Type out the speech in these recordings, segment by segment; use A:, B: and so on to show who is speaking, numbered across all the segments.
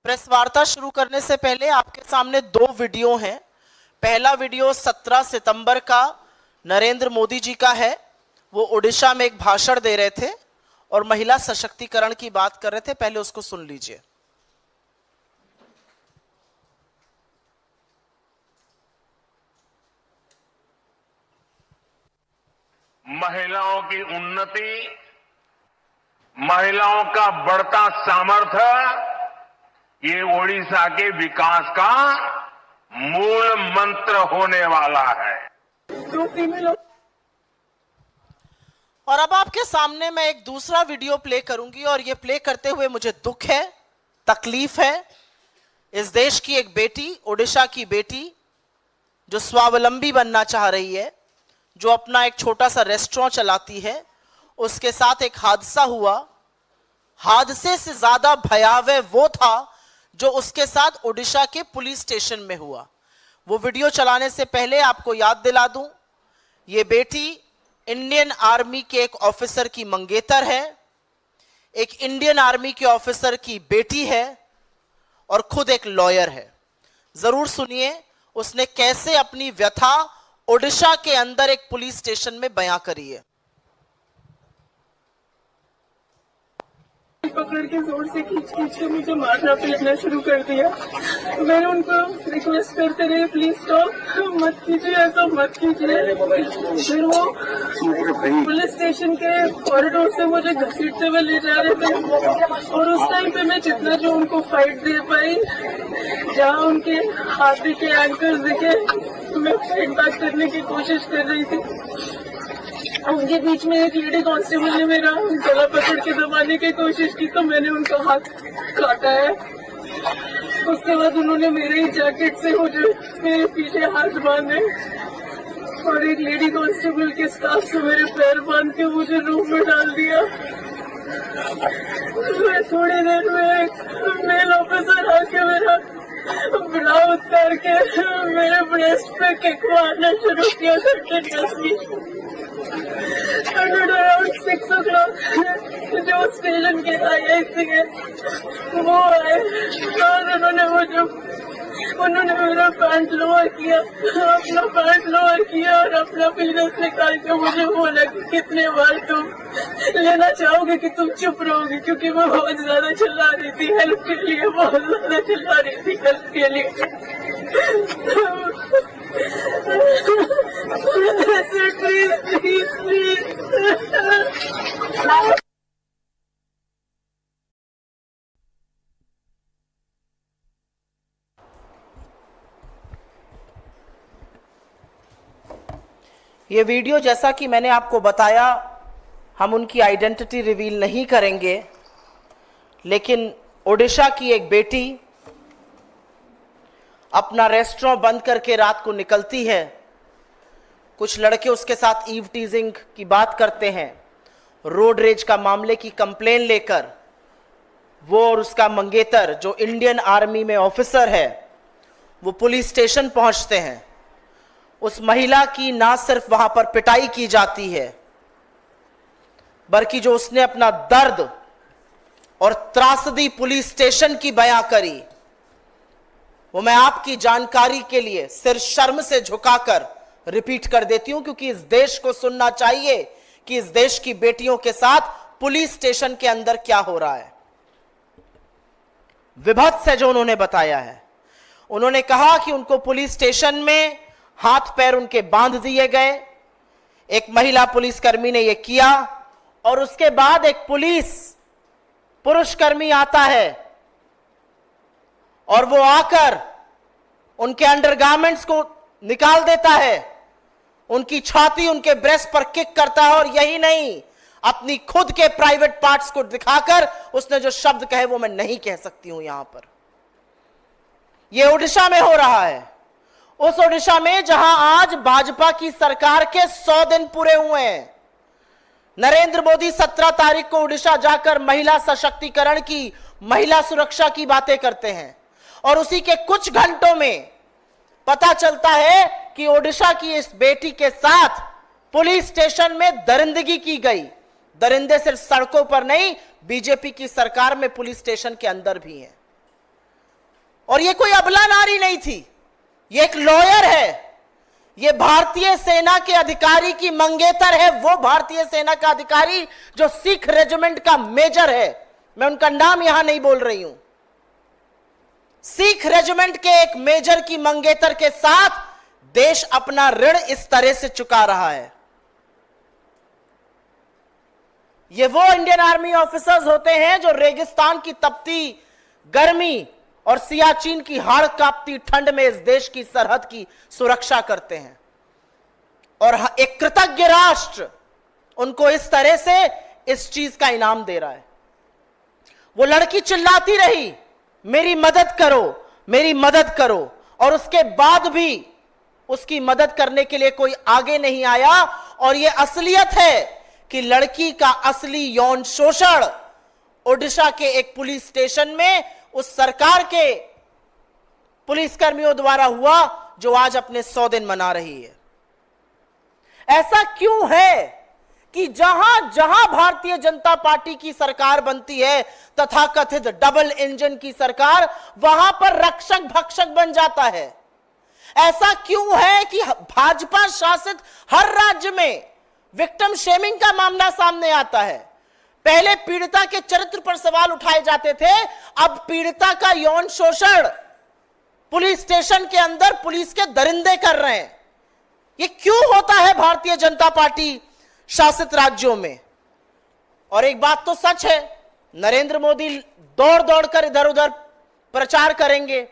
A: Press वार्ता शुरू करने से पहले आपके सामने दो वीडियो हैं। पहला वीडियो 17 सितंबर का नरेंद्र मोदी जी का है। वो ओडिशा में एक भाषण दे रहे थे और महिला सशक्तिकरण की बात कर रहे थे। पहले उसको सुन लीजिए।
B: महिलाओं की उन्नति, महिलाओं का बढ़ता सामर्थ्य, ये ओडिशा के विकास का मूल मंत्र होने वाला है।
A: और अब आपके सामने मैं एक दूसरा वीडियो प्ले करूंगी और ये प्ले करते हुए मुझे दुख है, तकलीफ है। इस देश की एक बेटी, ओडिशा की बेटी, जो स्वावलंबी बनना चाह रही है, जो अपना एक छोटा सा रेस्टोरेंट चलाती है, उसके साथ एक हादसा हुआ। हादसे से ज्यादा भयावह वो था जो उसके साथ ओडिशा के पुलिस स्टेशन में हुआ। वो वीडियो चलाने से पहले आपको याद दिला दूं, ये बेटी इंडियन आर्मी के एक ऑफिसर की मंगेतर है, एक इंडियन आर्मी के ऑफिसर की बेटी है और खुद एक लॉयर है। जरूर सुनिए उसने कैसे अपनी व्यथा ओडिशा के अंदर एक पुलिस स्टेशन में बयां करी है।
C: पकड़ के जोर से खींच के मुझे मारना पीटना शुरू कर दिया। मैंने उनको रिक्वेस्ट करते रहे, प्लीज स्टॉप, मत कीजिए, ऐसा मत कीजिए। फिर वो पुलिस स्टेशन के कॉरिडोर से मुझे घसीटते हुए ले जा रहे थे और उस टाइम पे मैं जितना जो उनको फाइट दे पाई, जहाँ उनके हाथ दिखे, एंकर्स दिखे, मैं फाइट बैक करने की कोशिश कर रही थी। उनके बीच में एक लेडी कांस्टेबल ने मेरा गला पकड़ के दबाने की कोशिश की तो मैंने उनका हाथ काटा है। उसके बाद उन्होंने मेरे ही जैकेट से मुझे मेरे पीछे हाथ बांधे और एक लेडी कांस्टेबल के स्कार्फ से मेरे पैर बांध के मुझे रूम में डाल दिया। थोड़ी देर में एक मेल ऑफिसर आके मेरा ब्रा उतार के मेरे ब्रेस्ट पे किक मारना शुरू किया। अराउंड 6 o'clock जो स्टेशन के IIC है वो आए और उन्होंने मेरा पैंट लोअर किया, अपना पैंट लोअर किया और अपना पीनस निकाल के मुझे बोला कि कितने बार तुम लेना चाहोगे कि तुम चुप रहोगे, क्योंकि मैं बहुत ज्यादा चिल्ला रही थी हेल्प के लिए, बहुत ज्यादा चिल्ला रही थी हेल्प के लिए। प्लीज प्लीज
A: ये वीडियो, जैसा कि मैंने आपको बताया, हम उनकी आइडेंटिटी रिवील नहीं करेंगे, लेकिन ओडिशा की एक बेटी अपना रेस्टोरेंट बंद करके रात को निकलती है। कुछ लड़के उसके साथ ईव टीजिंग की बात करते हैं। रोड रेज का मामले की कंप्लेन लेकर वो और उसका मंगेतर, जो इंडियन आर्मी में ऑफिसर है, वो पुलिस स्टेशन पहुंचते हैं। उस महिला की ना सिर्फ वहां पर पिटाई की जाती है, बल्कि जो उसने अपना दर्द और त्रासदी पुलिस स्टेशन की बयां करी, वो मैं आपकी जानकारी के लिए सिर शर्म से झुकाकर रिपीट कर देती हूं, क्योंकि इस देश को सुनना चाहिए कि इस देश की बेटियों के साथ पुलिस स्टेशन के अंदर क्या हो रहा है। विभत्स है जो उन्होंने बताया है। उन्होंने कहा कि उनको पुलिस स्टेशन में हाथ पैर उनके बांध दिए गए। एक महिला पुलिसकर्मी ने यह किया और उसके बाद एक पुरुषकर्मी आता है और वो आकर उनके अंडरगारमेंट्स को निकाल देता है, उनकी छाती, उनके ब्रेस्ट पर किक करता है। और यही नहीं, अपनी खुद के प्राइवेट पार्ट्स को दिखाकर उसने जो शब्द कहे वो मैं नहीं कह सकती हूं यहां पर। यह ओडिशा में हो रहा है, उस ओडिशा में जहां आज भाजपा की सरकार के 100 दिन पूरे हुए हैं। नरेंद्र मोदी 17 तारीख को ओडिशा जाकर महिला सशक्तिकरण की, महिला सुरक्षा की बातें करते हैं और उसी के कुछ घंटों में पता चलता है कि ओडिशा की इस बेटी के साथ पुलिस स्टेशन में दरिंदगी की गई। दरिंदे सिर्फ सड़कों पर नहीं, बीजेपी की सरकार में पुलिस स्टेशन के अंदर भी हैं। और ये कोई अबला नारी नहीं थी, ये एक लॉयर है, ये भारतीय सेना के अधिकारी की मंगेतर है, वो भारतीय सेना का अधिकारी जो सिख रेजिमेंट का मेजर है। मैं उनका नाम यहां नहीं बोल रही हूं। सिख रेजिमेंट के एक मेजर की मंगेतर के साथ देश अपना ऋण इस तरह से चुका रहा है। ये वो इंडियन आर्मी ऑफिसर्स होते हैं जो रेगिस्तान की तपती गर्मी और सियाचिन की हाड़ कांपती ठंड में इस देश की सरहद की सुरक्षा करते हैं, और एक कृतज्ञ राष्ट्र उनको इस तरह से इस चीज का इनाम दे रहा है। वो लड़की चिल्लाती रही, मेरी मदद करो, मेरी मदद करो, और उसके बाद भी उसकी मदद करने के लिए कोई आगे नहीं आया। और यह असलियत है कि लड़की का असली यौन शोषण ओडिशा के एक पुलिस स्टेशन में उस सरकार के पुलिसकर्मियों द्वारा हुआ जो आज अपने 100 दिन मना रही है। ऐसा क्यों है कि जहां जहां भारतीय जनता पार्टी की सरकार बनती है, तथाकथित डबल इंजन की सरकार, वहां पर रक्षक भक्षक बन जाता है? ऐसा क्यों है कि भाजपा शासित हर राज्य में विक्टिम शेमिंग का मामला सामने आता है? पहले पीड़िता के चरित्र पर सवाल उठाए जाते थे, अब पीड़िता का यौन शोषण पुलिस स्टेशन के अंदर पुलिस के दरिंदे कर रहे हैं। ये क्यों होता है भारतीय जनता पार्टी शासित राज्यों में? और एक बात तो सच है, नरेंद्र मोदी दौड़ दौड़ कर इधर उधर प्रचार करेंगे,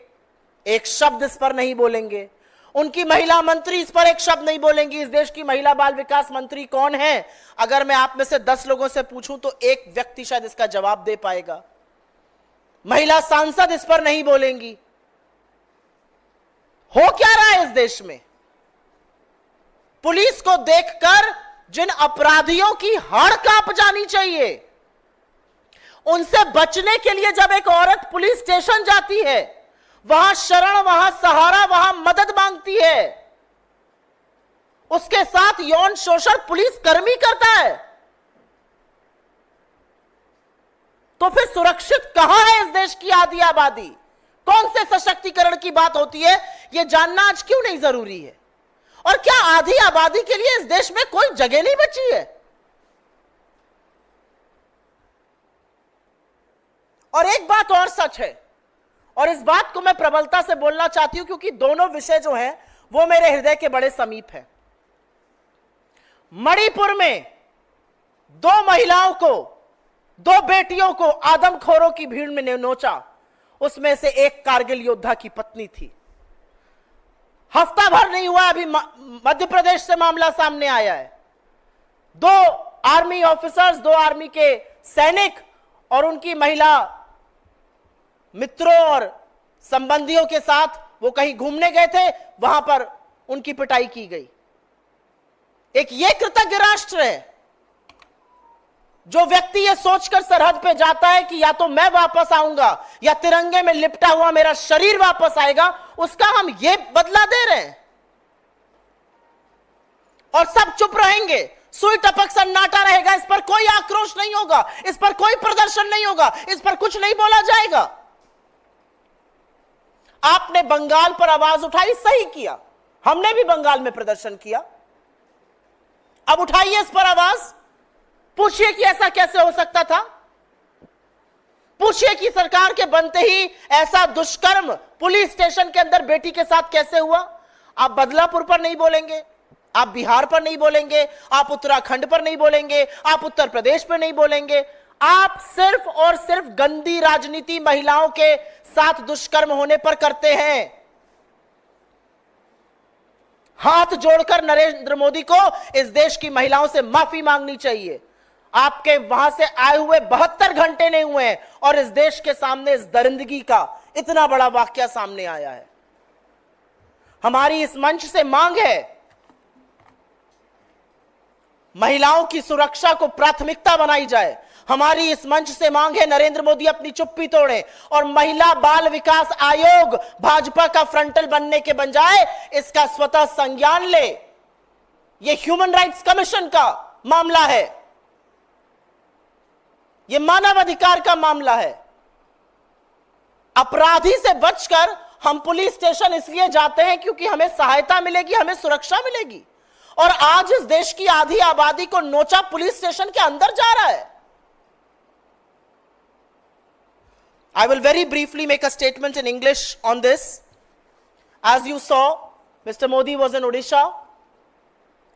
A: एक शब्द इस पर नहीं बोलेंगे। उनकी महिला मंत्री इस पर एक शब्द नहीं बोलेंगी। इस देश की महिला बाल विकास मंत्री कौन है? अगर मैं आप में से 10 लोगों से पूछूं तो एक व्यक्ति शायद इसका जवाब दे पाएगा। महिला सांसद इस पर नहीं बोलेंगी। हो क्या रहा है इस देश में? पुलिस को देखकर जिन अपराधियों की हाड़ कांप जानी चाहिए, उनसे बचने के लिए जब एक औरत पुलिस स्टेशन जाती है, वहां शरण, वहां सहारा, वहां मदद मांगती है, उसके साथ यौन शोषण पुलिस कर्मी करता है, तो फिर सुरक्षित कहां है इस देश की आधी आबादी? कौन से सशक्तिकरण की बात होती है, यह जानना आज क्यों नहीं जरूरी है? और क्या आधी आबादी के लिए इस देश में कोई जगह नहीं बची है? और एक बात और सच है, और इस बात को मैं प्रबलता से बोलना चाहती हूं क्योंकि दोनों विषय जो हैं वो मेरे हृदय के बड़े समीप हैं। मणिपुर में 2 महिलाओं को, 2 बेटियों को आदमखोरों की भीड़ में नोचा, उसमें से एक कारगिल योद्धा की पत्नी थी। हफ्ता भर नहीं हुआ, अभी मध्य प्रदेश से मामला सामने आया है। 2 आर्मी ऑफिसर्स, 2 आर्मी के सैनिक और उनकी महिला मित्रों और संबंधियों के साथ वो कहीं घूमने गए थे, वहां पर उनकी पिटाई की गई। एक ये कृतज्ञ राष्ट्र है जो व्यक्ति ये सोचकर सरहद पे जाता है कि या तो मैं वापस आऊंगा या तिरंगे में लिपटा हुआ मेरा शरीर वापस आएगा, उसका हम ये बदला दे रहे हैं और सब चुप रहेंगे, सुई टपक सन्नाटा रहेगा, इस पर कोई आक्रोश नहीं होगा, इस पर कोई प्रदर्शन नहीं होगा, इस पर कुछ नहीं बोला जाएगा। आपने बंगाल पर आवाज उठाई, सही किया, हमने भी बंगाल में प्रदर्शन किया। अब उठाइए इस पर आवाज, पूछिए कि ऐसा कैसे हो सकता था, पूछिए कि सरकार के बनते ही ऐसा दुष्कर्म पुलिस स्टेशन के अंदर बेटी के साथ कैसे हुआ। आप बदलापुर पर नहीं बोलेंगे, आप बिहार पर नहीं बोलेंगे, आप उत्तराखंड पर नहीं बोलेंगे, आप उत्तर प्रदेश पर नहीं बोलेंगे, आप सिर्फ और सिर्फ गंदी राजनीति महिलाओं के साथ दुष्कर्म होने पर करते हैं। हाथ जोड़कर नरेंद्र मोदी को इस देश की महिलाओं से माफी मांगनी चाहिए। आपके वहां से आए हुए 72 घंटे नहीं हुए हैं और इस देश के सामने इस दरिंदगी का इतना बड़ा वाकया सामने आया है। हमारी इस मंच से मांग है, महिलाओं की सुरक्षा को प्राथमिकता बनाई जाए। हमारी इस मंच से मांग है, नरेंद्र मोदी अपनी चुप्पी तोड़े और महिला बाल विकास आयोग भाजपा का फ्रंटल बनने के बजाय इसका स्वतः संज्ञान ले। यह ह्यूमन राइट्स कमीशन का मामला है, यह मानव अधिकार का मामला है। अपराधी से बचकर हम पुलिस स्टेशन इसलिए जाते हैं क्योंकि हमें सहायता मिलेगी, हमें सुरक्षा मिलेगी। और आज इस देश की आधी आबादी को नोचा पुलिस स्टेशन के अंदर जा रहा है। I will very briefly make a statement in English on this. As you saw, Mr. Modi was in Odisha.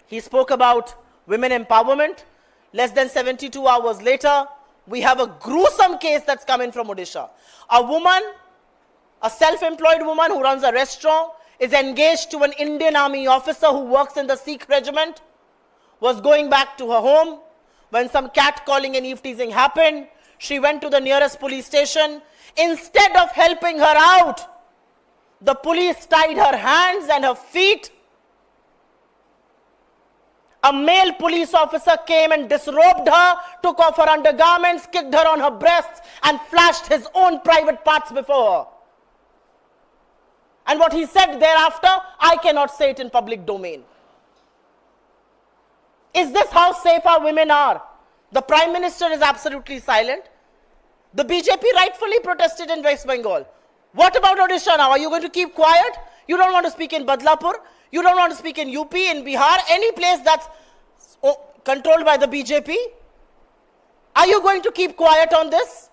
A: He spoke about women empowerment. Less than 72 hours later, we have a gruesome case that's coming from Odisha. A woman, a self-employed woman who runs a restaurant, is engaged to an Indian Army officer who works in the Sikh regiment, was going back to her home when some catcalling and eve-teasing happened. She went to the nearest police station. Instead of helping her out, the police tied her hands and her feet. A male police officer came and disrobed her, took off her undergarments, kicked her on her breasts, and flashed his own private parts before her. And what he said thereafter, I cannot say it in public domain. Is this how safe our women are? The Prime Minister is absolutely silent. The BJP rightfully protested in West Bengal. What about Odisha now? Are you going to keep quiet? You don't want to speak in Badlapur? You don't want to speak in UP, in Bihar, any place that's controlled by the BJP? Are you going to keep quiet on this?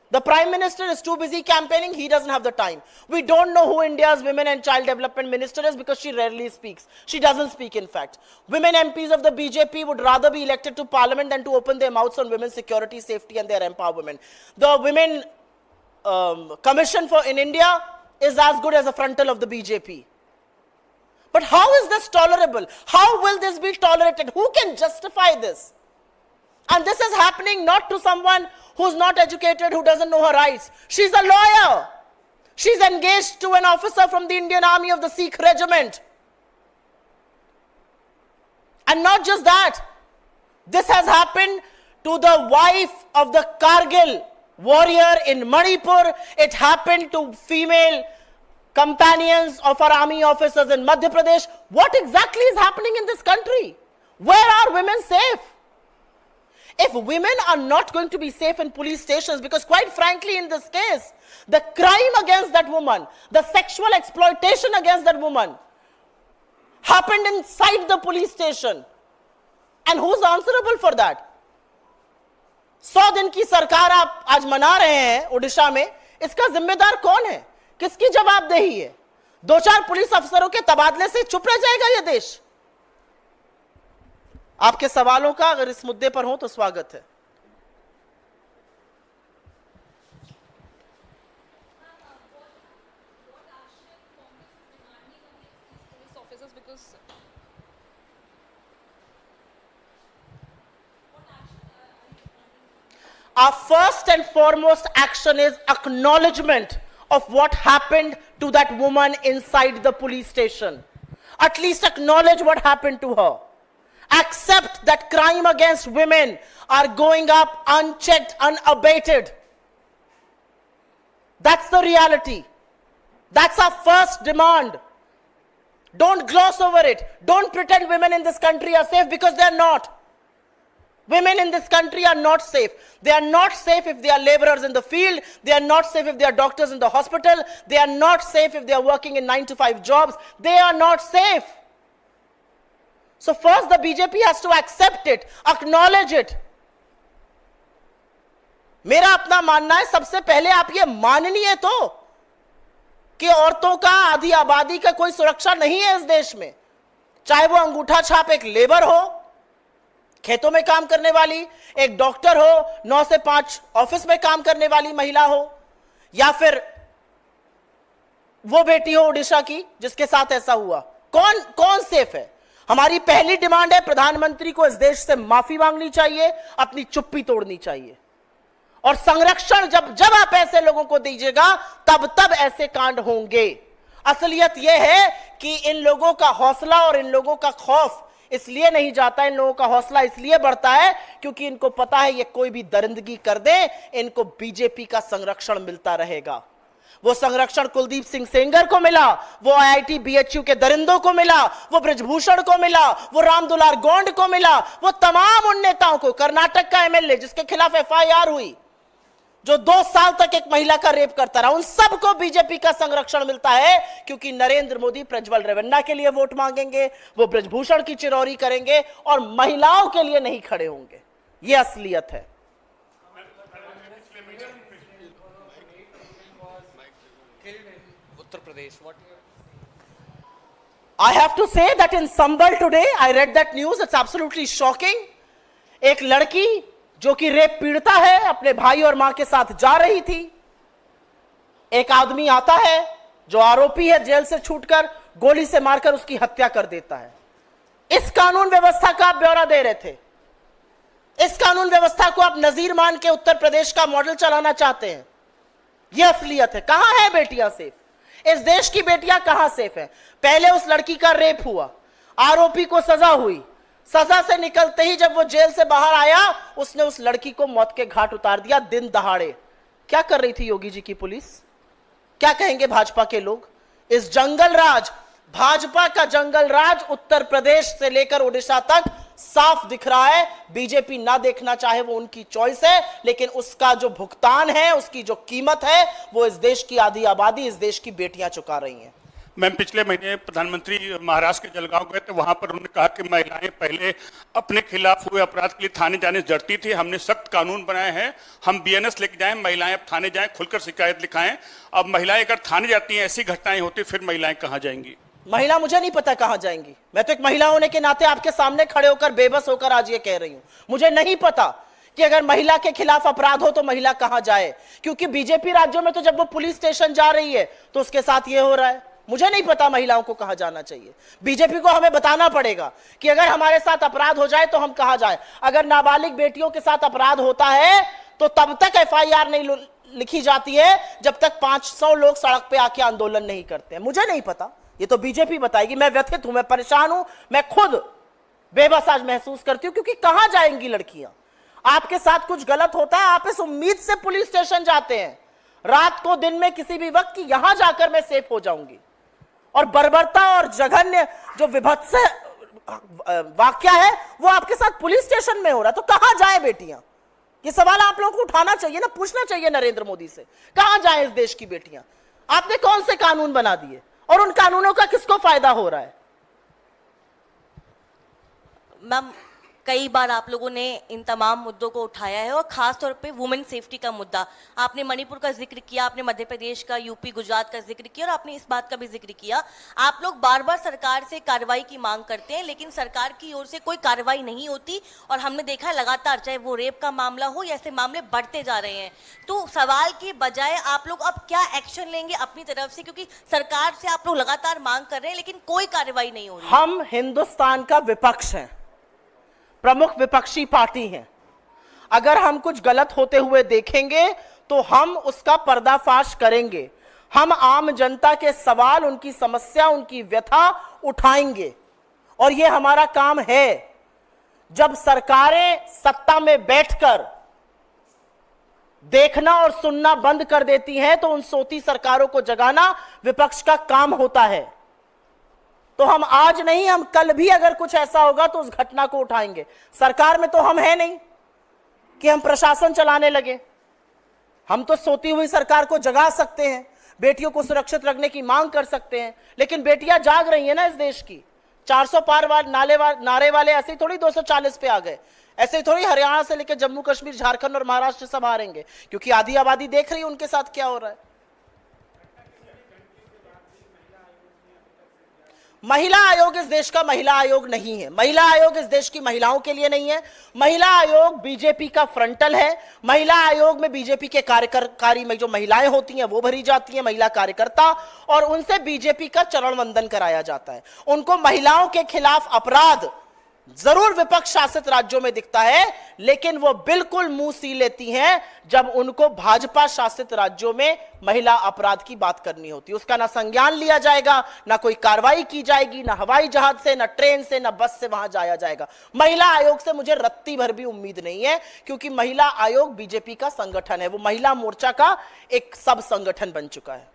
A: The Prime Minister is too busy campaigning. He doesn't have the time. We don't know who India's Women and Child Development Minister is because she rarely speaks. She doesn't speak, in fact. Women MPs of the BJP would rather be elected to parliament than to open their mouths on women's security, safety and their empowerment. The Women Commission in India is as good as a frontal of the BJP. But how is this tolerable? How will this be tolerated? Who can justify this? And this is happening not to someone who's not educated, who doesn't know her rights. She's a lawyer. She's engaged to an officer from the Indian Army of the Sikh regiment. And not just that, this has happened to the wife of the Kargil warrior in Manipur. It happened to female companions of our army officers in Madhya Pradesh. What exactly is happening in this country? Where are women safe? If women are not going to be safe in police stations, because quite frankly in this case, the crime against that woman, the sexual exploitation against that woman happened inside the police station. And who's answerable for that? 100 दिन की सरकार आप आज मना रहे हैं उड़ीसा में, इसका जिम्मेदार कौन है? किसकी जवाबदेही है? 2-4 पुलिस अफसरों के तबादले से चुप रह जाएगा यह देश? आपके सवालों का अगर इस मुद्दे पर हो तो स्वागत है। Our first and foremost action is acknowledgement of what happened to that woman inside the police station. At least acknowledge what happened to her. Accept that crime against women are going up unchecked, unabated. That's the reality. That's our first demand. Don't gloss over it. Don't pretend women in this country are safe, because they're not. Women in this country are not safe. They are not safe if they are laborers in the field. They are not safe if they are doctors in the hospital. They are not safe if they are working in 9-to-5 jobs. They are not safe. So first the BJP has to accept it, acknowledge it. मेरा अपना मानना है, सबसे पहले आप ये माननीय तो कि औरतों का, आधी आबादी का कोई सुरक्षा नहीं है इस देश में। चाहे वो अंगूठा छाप एक लेबर हो, खेतों में काम करने वाली, एक डॉक्टर हो, 9 से 5 ऑफिस में काम करने वाली महिला हो, या फिर वो बेटी हो उड़ीसा की जिसके साथ ऐसा हुआ। कौन सेफ है? हमारी पहली डिमांड है, प्रधानमंत्री को इस देश से माफी मांगनी चाहिए, अपनी चुप्पी तोड़नी चाहिए। और संरक्षण जब आप ऐसे लोगों को दीजिएगा तब ऐसे कांड होंगे। असलियत यह है कि इन लोगों का हौसला और इन लोगों का खौफ इसलिए नहीं जाता, इन लोगों का हौसला इसलिए बढ़ता है क्योंकि इनको पता है ये कोई भी दरिंदगी कर दे, इनको बीजेपी का संरक्षण मिलता रहेगा। वो संरक्षण कुलदीप सिंह सेंगर को मिला, वो आईआईटी बीएचयू के दरिंदों को मिला, वो ब्रिजभूषण को मिला, वो रामदुलार गोंड को मिला, वो तमाम उन नेताओं को, कर्नाटक का एमएलए जिसके खिलाफ एफआईआर हुई, जो 2 साल तक एक महिला का रेप करता रहा, उन सबको बीजेपी का संरक्षण मिलता है क्योंकि नरेंद्र मोदी प्रज्वल रेवन्ना के लिए वोट मांगेंगे, वो ब्रजभूषण की चिरौरी करेंगे और महिलाओं के लिए नहीं खड़े होंगे। यह असलियत है।
D: Uttar Pradesh,
A: I have to say that in Sambal today, I read that news. It's absolutely shocking. एक लड़की जो कि रेप पीड़िता है, अपने भाई और मां के साथ जा रही थी। एक आदमी आता है जो आरोपी है, जेल से छूटकर गोली से मारकर उसकी हत्या कर देता है। इस कानून व्यवस्था का आप ब्यौरा दे रहे थे। इस कानून व्यवस्था को आप नजीर मान के उत्तर प्रदेश का मॉडल चलाना चाहते हैं। यह असलियत है। कहां है बेटियां सेफ? इस देश की बेटियां कहां सेफ है? पहले उस लड़की का रेप हुआ, आरोपी को सजा हुई, सजा से निकलते ही जब वो जेल से बाहर आया, उसने उस लड़की को मौत के घाट उतार दिया दिन दहाड़े। क्या कर रही थी योगी जी की पुलिस? क्या कहेंगे भाजपा के लोग? इस जंगल राज, भाजपा का जंगल राज उत्तर प्रदेश से लेकर ओडिशा तक साफ दिख रहा है। बीजेपी ना देखना चाहे वो उनकी चॉइस है, लेकिन उसका जो भुगतान है, उसकी जो कीमत है, वो इस देश की आधी आबादी, इस देश की बेटियां चुका रही हैं।
E: मैम, पिछले महीने प्रधानमंत्री महाराष्ट्र के जलगांव गए थे। वहां पर उन्होंने कहा कि महिलाएं पहले अपने खिलाफ हुए अपराध के लिए थाने जाने से डरती थी। हमने सख्त कानून बनाए हैं, हम बीएनएस लेके जाएं, महिलाएं अब थाने जाएं, खुलकर शिकायत लिखाएं। अब महिलाएं अगर थाने जाती हैं, ऐसी घटनाएं होती, फिर महिलाएं कहां जाएंगी?
A: महिला मुझे नहीं पता कहां जाएंगी। मैं तो एक महिला होने के नाते आपके सामने खड़े होकर बेबस होकर आज ये कह रही हूं। मुझे नहीं पता कि अगर महिला के खिलाफ अपराध हो तो महिला कहां जाए, क्योंकि बीजेपी राज्यों में तो जब वो पुलिस स्टेशन जा रही है तो उसके साथ ये हो रहा है। मुझे नहीं पता महिलाओं को कहां जाना चाहिए। बीजेपी को हमें बताना पड़ेगा कि अगर हमारे साथ अपराध हो जाए तो हम कहां जाए। अगर नाबालिग बेटियों के साथ अपराध होता है तो तब तक एफआईआर नहीं लिखी जाती है जब तक 500 लोग सड़क पे आके आंदोलन नहीं करते हैं। मुझे नहीं पता, ये तो बीजेपी बताएगी। मैं व्यथित हूं, मैं परेशान हूं, मैं खुद बेबस आज महसूस करती हूं, क्योंकि कहां जाएंगी लड़कियां? आपके साथ कुछ गलत होता है, आप इस उम्मीद से पुलिस स्टेशन जाते हैं रात को, दिन में, किसी भी वक्त, कि यहां जाकर मैं सेफ हो जाऊंगी। और बर्बरता और जघन्य जो विभत्स वाक्य है वो आपके साथ पुलिस स्टेशन में हो रहा है। तो कहां जाए बेटियां? ये सवाल आप लोगों को उठाना चाहिए ना, पूछना चाहिए नरेंद्र मोदी से। कहां जाए इस देश की बेटियां? आपने कौन से कानून बना दिए और उन कानूनों का किसको फायदा हो रहा है?
F: मैम, कई बार आप लोगों ने इन तमाम मुद्दों को उठाया है और खास तौर पे वुमेन सेफ्टी का मुद्दा। आपने मणिपुर का जिक्र किया, आपने मध्य प्रदेश का, यूपी, गुजरात का जिक्र किया और आपने इस बात का भी जिक्र किया। आप लोग बार बार सरकार से कार्रवाई की मांग करते हैं, लेकिन सरकार की ओर से कोई कार्रवाई नहीं होती और हमने देखा है लगातार, चाहे वो रेप का मामला हो या ऐसे मामले बढ़ते जा रहे हैं। तो सवाल के बजाय आप लोग अब क्या एक्शन लेंगे अपनी तरफ से, क्योंकि सरकार से आप लोग लगातार मांग कर रहे हैं लेकिन कोई कार्रवाई नहीं हो रही।
A: हम हिंदुस्तान का विपक्ष हैं, प्रमुख विपक्षी पार्टी हैं। अगर हम कुछ गलत होते हुए देखेंगे तो हम उसका पर्दाफाश करेंगे। हम आम जनता के सवाल, उनकी समस्या, उनकी व्यथा उठाएंगे और यह हमारा काम है। जब सरकारें सत्ता में बैठकर देखना और सुनना बंद कर देती हैं तो उन सोती सरकारों को जगाना विपक्ष का काम होता है। तो हम आज नहीं, हम कल भी अगर कुछ ऐसा होगा तो उस घटना को उठाएंगे। सरकार में तो हम हैं नहीं कि हम प्रशासन चलाने लगे। हम तो सोती हुई सरकार को जगा सकते हैं, बेटियों को सुरक्षित रखने की मांग कर सकते हैं, लेकिन बेटियां जाग रही हैं ना इस देश की। 400 पार नारे वाले ऐसे ही थोड़ी 240 पे आ गए, ऐसे ही थोड़ी हरियाणा से लेकर जम्मू कश्मीर, झारखंड और महाराष्ट्र सब हारेंगे, क्योंकि आधी आबादी देख रही है उनके साथ क्या हो रहा है। महिला आयोग इस देश का महिला आयोग नहीं है। महिला आयोग इस देश की महिलाओं के लिए नहीं है। महिला आयोग बीजेपी का फ्रंटल है। महिला आयोग में बीजेपी के कार्यकारी में जो महिलाएं होती हैं वो भरी जाती हैं, महिला कार्यकर्ता, और उनसे बीजेपी का चरण वंदन कराया जाता है। उनको महिलाओं के खिलाफ अपराध जरूर विपक्ष शासित राज्यों में दिखता है, लेकिन वो बिल्कुल मुंह सी लेती हैं जब उनको भाजपा शासित राज्यों में महिला अपराध की बात करनी होती है। उसका ना संज्ञान लिया जाएगा, ना कोई कार्रवाई की जाएगी, ना हवाई जहाज से, ना ट्रेन से, ना बस से वहां जाया जाएगा। महिला आयोग से मुझे रत्ती भर भी उम्मीद नहीं है, क्योंकि महिला आयोग बीजेपी का संगठन है। वो महिला मोर्चा का एक सब संगठन बन चुका है।